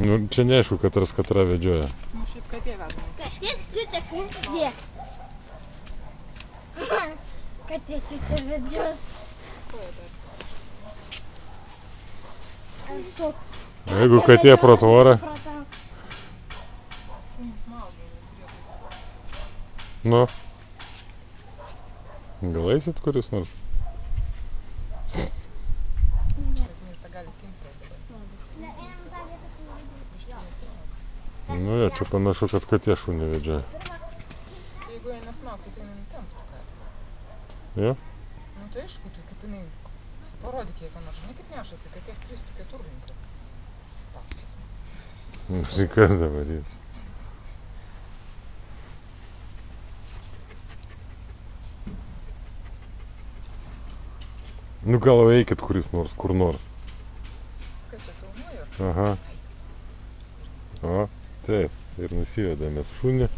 Nu, čia neaišku, katras katrą vedžioja. Nu, šiaip katė vedamas. Katė čiūtė vedžioja. Katė čiūtė vedžios. Jeigu katė pro tvorą. Nu. Gal eisit kuris nors? Nu, jo, čia panašu, kad katė šunį vedžioja. Jeigu jie nesmauktų, tai jinai temptų katę. Jo? Nu, tai aišku, tai kaip jinai... Parodyk jie ką nors, žinai, kaip nešasi, katė skristų keturlinką. Nu, tai kas dabar yra? Nu, gal eikit kuris nors, kur nors. Kas čia filmuoja? Aha. O, taip, ir nusivedame šunį.